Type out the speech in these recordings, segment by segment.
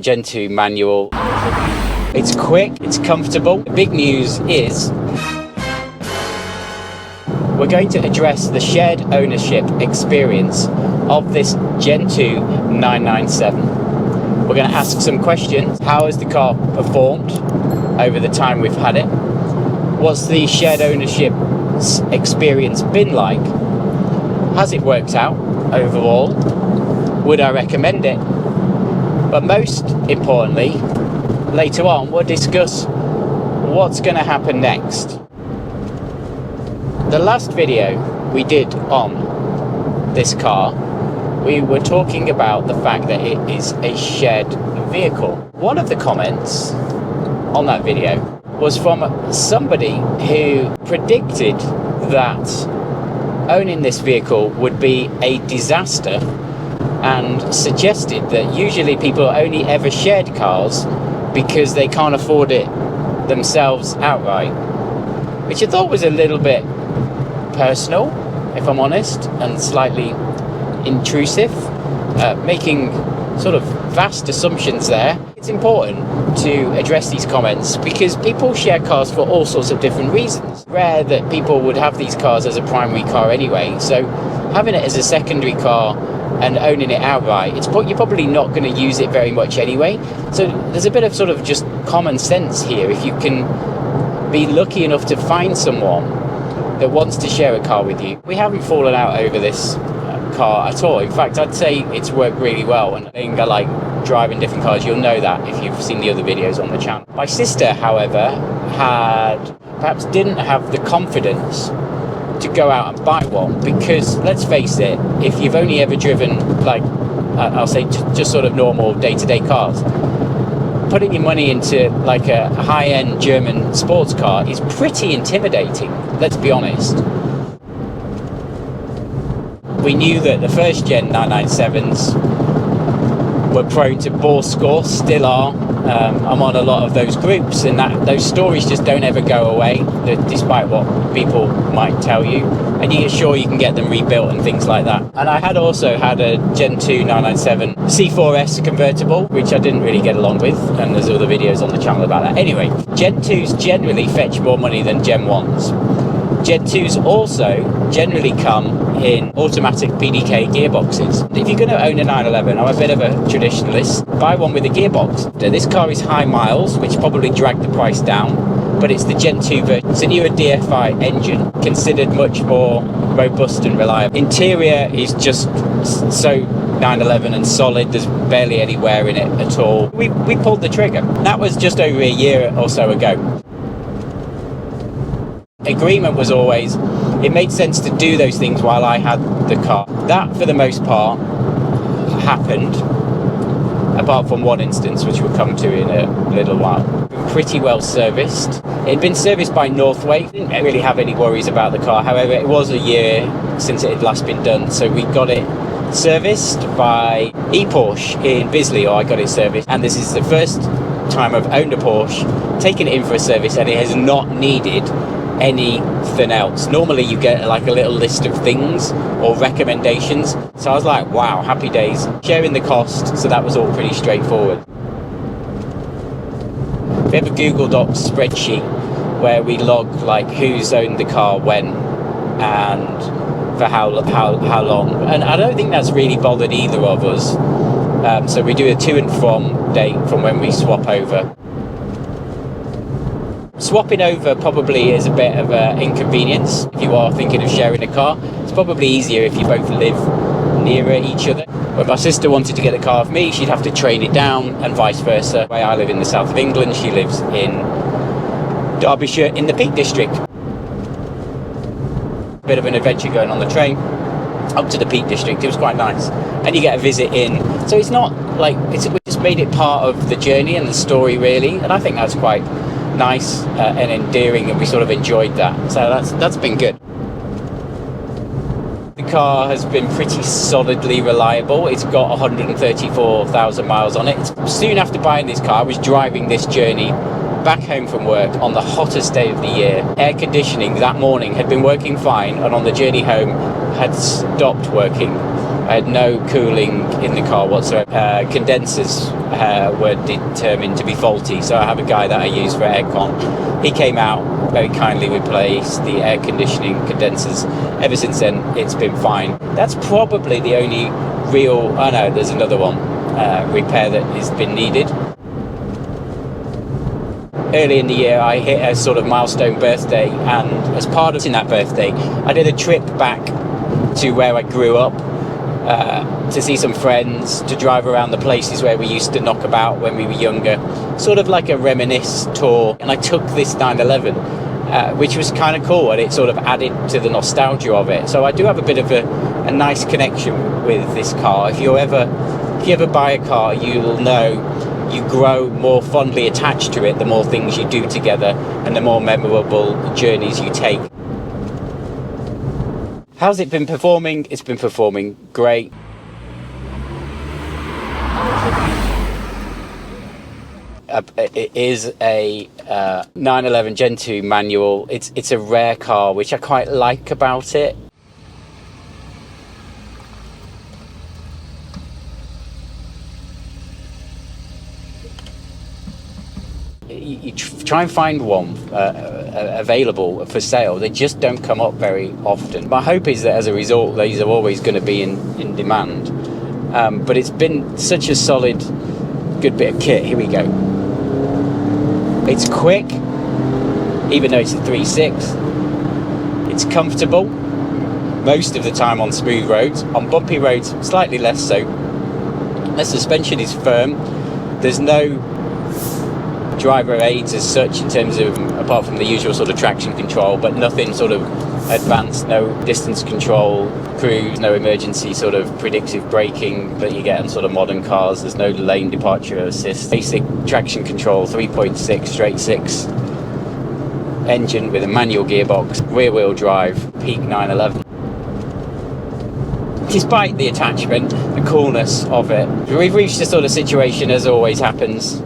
Gen 2 manual. It's quick, it's comfortable. The big news is we're going to address the shared ownership experience of this Gen 2 997. We're going to ask some questions. How has the car performed over the time we've had it? What's the shared ownership experience been like? Has it worked out overall? Would I recommend it? But most importantly, later on we'll discuss what's going to happen next. The last video we did on this car, we were talking about the fact that it is a shared vehicle. One of the comments on that video was from somebody who predicted that owning this vehicle would be a disaster and suggested that usually people only ever shared cars because they can't afford it themselves outright, which I thought was a little bit personal, if I'm honest, and slightly intrusive, making sort of vast assumptions there. It's important to address these comments because people share cars for all sorts of different reasons. Rare that people would have these cars as a primary car anyway, so having it as a secondary car and owning it outright, you're probably not going to use it very much anyway. So there's a bit of sort of just common sense here. If you can be lucky enough to find someone that wants to share a car with you. We haven't fallen out over this car at all. In fact, I'd say it's worked really well, and I think I like driving different cars. You'll know that if you've seen the other videos on the channel. My sister, however, perhaps didn't have the confidence to go out and buy one because, let's face it, if you've only ever driven, like, I'll say just sort of normal day-to-day cars, putting your money into like a high-end German sports car is pretty intimidating, let's be honest. We knew that the first gen 997s were prone to bore score, still are. I'm on a lot of those groups, and those stories just don't ever go away, despite what people might tell you. And you're sure you can get them rebuilt and things like that. And I had also had a Gen 2 997 C4S convertible, which I didn't really get along with, and there's other videos on the channel about that. Anyway, Gen 2s generally fetch more money than Gen 1s. Gen 2s also generally come in automatic PDK gearboxes. If you're going to own a 911, I'm a bit of a traditionalist, buy one with a gearbox. This car is high miles, which probably dragged the price down, but it's the Gen 2 version. It's a newer DFI engine, considered much more robust and reliable. Interior is just so 911 and solid, there's barely any wear in it at all. We pulled the trigger. That was just over a year or so ago. Agreement was always, it made sense to do those things while I had the car. That, for the most part, happened, apart from one instance, which we'll come to in a little while. Pretty well serviced. It had been serviced by Northway. Didn't really have any worries about the car. However, it was a year since it had last been done, so we got it serviced by Porsche in Bisley, or I got it serviced. And this is the first time I've owned a Porsche, taken it in for a service, and it has not needed anything else. Normally you get like a little list of things or recommendations, so I was like, wow, happy days. Sharing the cost, so that was all pretty straightforward. We have a Google Docs spreadsheet where we log like who's owned the car when and for how long, and I don't think that's really bothered either of us. So we do a to and from date from when we swap over. Swapping over probably is a bit of an inconvenience if you are thinking of sharing a car. It's probably easier if you both live nearer each other. When my sister wanted to get a car for me, she'd have to train it down, and vice versa. Where I live in the south of England, she lives in Derbyshire in the Peak District. Bit of an adventure going on the train up to the Peak District. It was quite nice, and you get a visit in. So it's not like we just made it part of the journey and the story, really, and I think that's quite nice and endearing, and we sort of enjoyed that. So that's been good. The car has been pretty solidly reliable. It's got 134,000 miles on it. Soon after buying this car, I was driving this journey back home from work on the hottest day of the year. Air conditioning that morning had been working fine, and on the journey home had stopped working. I had no cooling in the car whatsoever. Condensers were determined to be faulty, so I have a guy that I use for aircon. He came out, very kindly replaced the air conditioning condensers. Ever since then, it's been fine. That's probably the only real, oh no, there's another one, repair that has been needed. Early in the year, I hit a sort of milestone birthday, and as part of that birthday, I did a trip back to where I grew up, to see some friends, to drive around the places where we used to knock about when we were younger, sort of like a reminisce tour. And I took this 911, which was kind of cool, and it sort of added to the nostalgia of it. So I do have a bit of a nice connection with this car. If you ever buy a car, you'll know you grow more fondly attached to it the more things you do together and the more memorable journeys you take. How's it been performing? It's been performing great. It is a 911 Gen 2 manual. It's a rare car, which I quite like about it. You try and find one available for sale. They just don't come up very often. My hope is that as a result, these are always going to be in demand. But it's been such a solid, good bit of kit. Here we go. It's quick, even though it's a 3.6. It's comfortable, most of the time on smooth roads. On bumpy roads, slightly less so. The suspension is firm. There's no driver aids as such in terms of, apart from the usual sort of traction control, but nothing sort of advanced, no distance control, cruise, no emergency sort of predictive braking that you get on sort of modern cars. There's no lane departure assist. Basic traction control, 3.6 straight 6 engine with a manual gearbox, rear wheel drive, peak 911. Despite the attachment, the coolness of it, we've reached a sort of situation, as always happens,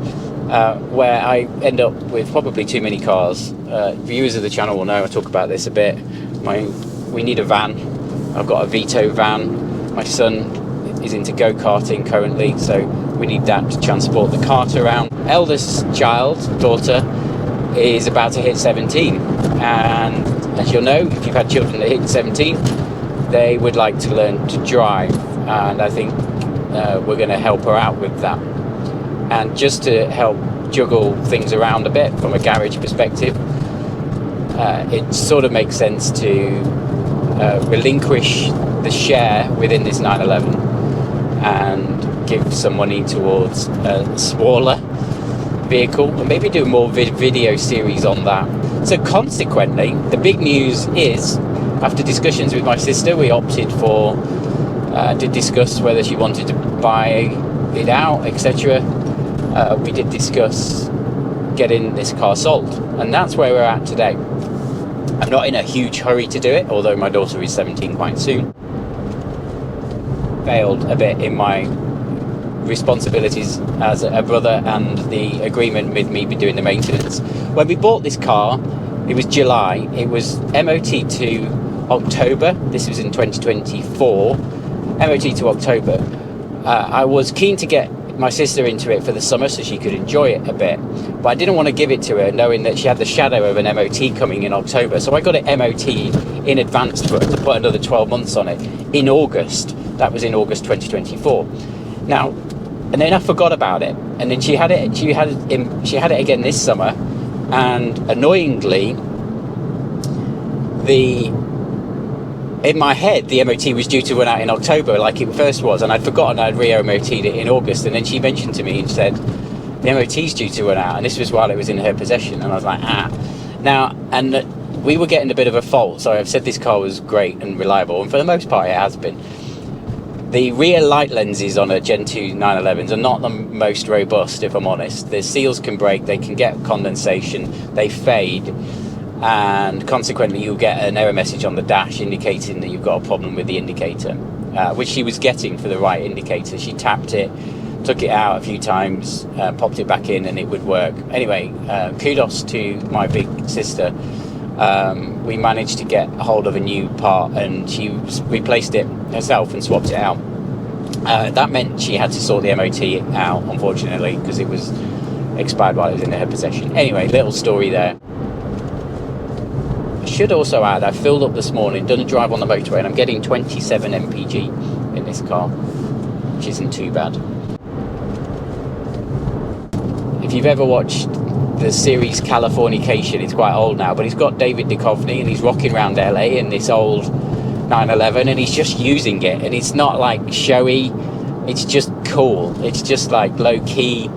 where I end up with probably too many cars. Viewers of the channel will know I talk about this a bit. We need a van. I've got a Vito van. My son is into go-karting currently, so we need that to transport the cart around. Eldest child, daughter, is about to hit 17, and as you'll know, if you've had children that hit 17, they would like to learn to drive, and I think we're going to help her out with that. And just to help juggle things around a bit from a garage perspective, it sort of makes sense to relinquish the share within this 911 and give some money towards a smaller vehicle, and maybe do a more video series on that. So consequently, the big news is, after discussions with my sister, we opted for to discuss whether she wanted to buy it out, etc. We did discuss getting this car sold, and that's where we're at today. I'm not in a huge hurry to do it, although my daughter is 17 quite soon. Failed a bit in my responsibilities as a brother and the agreement with me doing the maintenance. When we bought this car, it was July. It was MOT to October. This was in 2024. MOT to October. I was keen to get my sister into it for the summer so she could enjoy it a bit, but I didn't want to give it to her knowing that she had the shadow of an MOT coming in October. So I got it MOT in advance for her to put another 12 months on it in August. That was in August 2024. Now, and then I forgot about it, and then she had it again this summer, and annoyingly, in my head, the MOT was due to run out in October, like it first was, and I'd forgotten I'd re-MOT'd it in August. And then she mentioned to me and said, the MOT's due to run out, and this was while it was in her possession. And I was like, Now, and we were getting a bit of a fault. So I've said this car was great and reliable, and for the most part it has been. The rear light lenses on a Gen 2 911s are not the most robust, if I'm honest. The seals can break, they can get condensation, they fade, and consequently you'll get an error message on the dash indicating that you've got a problem with the indicator, which she was getting for the right indicator. She tapped it, took it out a few times, popped it back in, and it would work. Anyway, kudos to my big sister. We managed to get a hold of a new part, and she replaced it herself and swapped it out. That meant she had to sort the MOT out, unfortunately, because it was expired while it was in her possession. Anyway, little story there. I should also add, I filled up this morning, done a drive on the motorway, and I'm getting 27 mpg in this car, which isn't too bad. If you've ever watched the series Californication, it's quite old now, but he's got David Duchovny and he's rocking around LA in this old 911, and he's just using it, and it's not like showy, it's just cool, it's just like low key,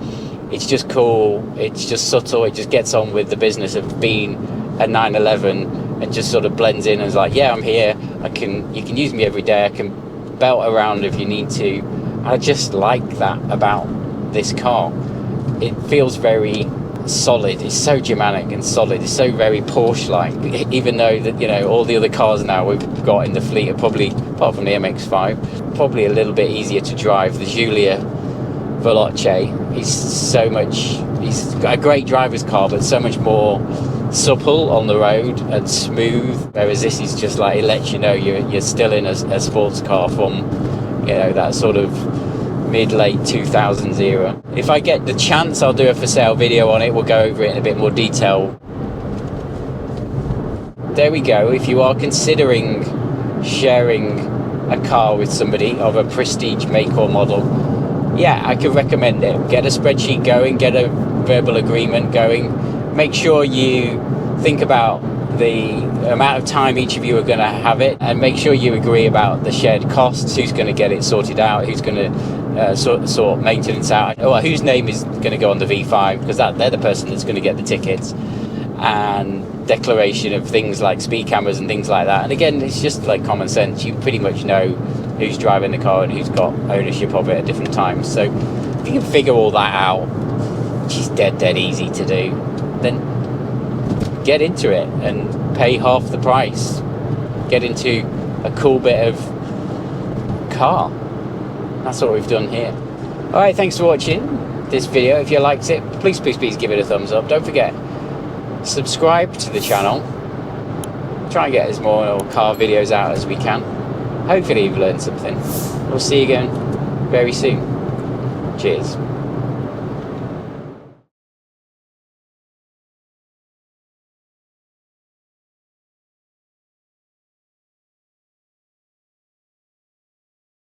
it's just cool, it's just subtle, it just gets on with the business of being a 911 and just sort of blends in and is like, yeah, I'm here, you can use me every day, I can belt around if you need to. I just like that about this car. It feels very solid, it's so Germanic and solid, it's so very Porsche-like, even though that, you know, all the other cars now we've got in the fleet are probably, apart from the MX-5, probably a little bit easier to drive. The Giulia Veloce, he's got a great driver's car, but so much more supple on the road and smooth, whereas this is just like, it lets you know you're still in a sports car from, you know, that sort of mid-late 2000s era. If I get the chance, I'll do a for sale video on it. We'll go over it in a bit more detail. There we go. If you are considering sharing a car with somebody of a prestige make or model, yeah, I could recommend it. Get a spreadsheet going, get a verbal agreement going. Make sure you think about the amount of time each of you are going to have it, and make sure you agree about the shared costs, who's going to get it sorted out, who's going to sort maintenance out, or whose name is going to go on the V5, because they're the person that's going to get the tickets, and declaration of things like speed cameras and things like that. And again, it's just like common sense. You pretty much know who's driving the car and who's got ownership of it at different times. So if you can figure all that out, which is dead easy to do, then get into it and pay half the price. Get into a cool bit of car. That's what we've done here. Alright, thanks for watching this video. If you liked it, please give it a thumbs up. Don't forget, subscribe to the channel. Try and get as more car videos out as we can. Hopefully you've learned something. We'll see you again very soon. Cheers.